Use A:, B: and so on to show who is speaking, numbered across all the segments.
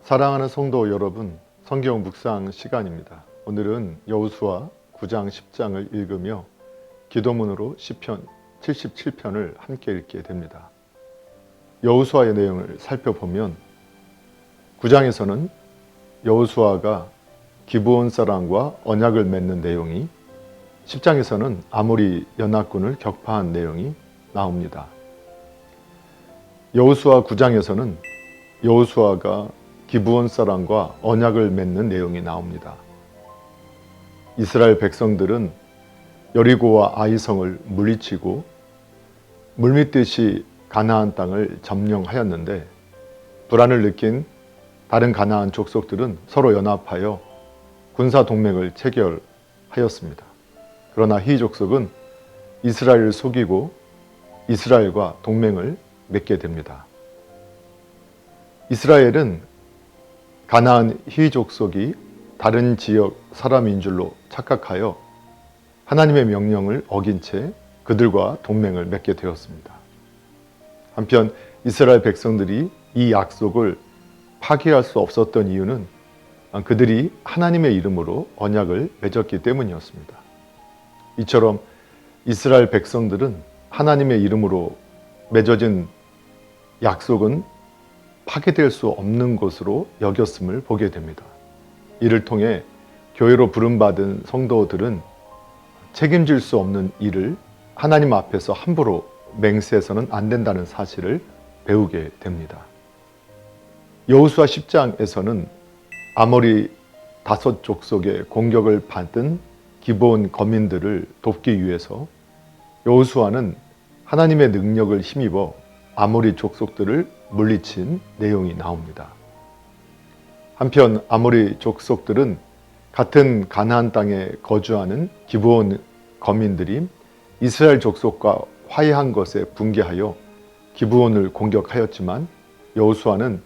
A: 사랑하는 성도 여러분, 성경 묵상 시간입니다. 오늘은 여호수아 9장 10장을 읽으며 기도문으로 시편 77편을 함께 읽게 됩니다. 여호수아의 내용을 살펴보면 9장에서는 여호수아가 기브온 사람과 언약을 맺는 내용이, 10장에서는 아모리 연합군을 격파한 내용이 나옵니다. 여호수아 9장에서는 여호수아가 기브온 사람과 언약을 맺는 내용이 나옵니다. 이스라엘 백성들은 여리고와 아이성을 물리치고 물밀듯이 가나안 땅을 점령하였는데, 불안을 느낀 다른 가나안 족속들은 서로 연합하여 군사 동맹을 체결하였습니다. 그러나 이 족속은 이스라엘을 속이고 이스라엘과 동맹을 맺게 됩니다. 이스라엘은 가나안 히 족속이 다른 지역 사람인 줄로 착각하여 하나님의 명령을 어긴 채 그들과 동맹을 맺게 되었습니다. 한편 이스라엘 백성들이 이 약속을 파기할 수 없었던 이유는 그들이 하나님의 이름으로 언약을 맺었기 때문이었습니다. 이처럼 이스라엘 백성들은 하나님의 이름으로 맺어진 약속은 파괴될 수 없는 것으로 여겼음을 보게 됩니다. 이를 통해 교회로 부름받은 성도들은 책임질 수 없는 일을 하나님 앞에서 함부로 맹세해서는 안 된다는 사실을 배우게 됩니다. 여호수아 10장에서는 아모리 5족속의 공격을 받은 기브온 거민들을 돕기 위해서 여호수아는 하나님의 능력을 힘입어 아모리 족속들을 물리친 내용이 나옵니다. 한편 아모리 족속들은 같은 가나안 땅에 거주하는 기브온 거민들이 이스라엘 족속과 화해한 것에 분개하여 기브온을 공격하였지만, 여호수아는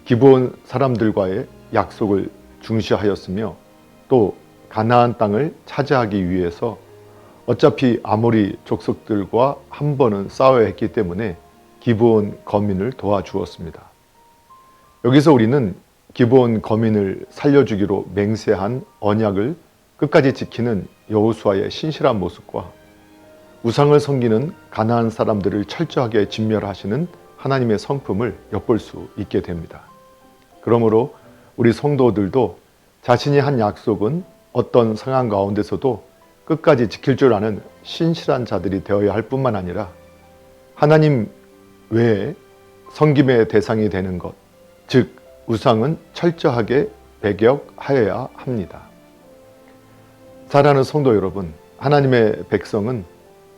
A: 기브온 사람들과의 약속을 중시하였으며 또 가나안 땅을 차지하기 위해서 어차피 아모리 족속들과 한 번은 싸워야 했기 때문에 기브온 거민을 도와주었습니다. 여기서 우리는 기브온 거민을 살려주기로 맹세한 언약을 끝까지 지키는 여호수아의 신실한 모습과 우상을 섬기는 가나안 사람들을 철저하게 진멸하시는 하나님의 성품을 엿볼 수 있게 됩니다. 그러므로 우리 성도들도 자신이 한 약속은 어떤 상황 가운데서도 끝까지 지킬 줄 아는 신실한 자들이 되어야 할 뿐만 아니라 하나님 외에 섬김의 대상이 되는 것, 즉 우상은 철저하게 배격하여야 합니다. 사랑하는 성도 여러분, 하나님의 백성은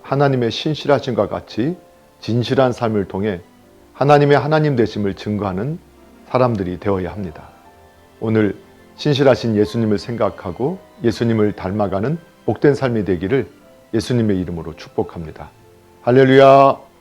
A: 하나님의 신실하심과 같이 진실한 삶을 통해 하나님의 하나님 되심을 증거하는 사람들이 되어야 합니다. 오늘 신실하신 예수님을 생각하고 예수님을 닮아가는 복된 삶이 되기를 예수님의 이름으로 축복합니다. 할렐루야!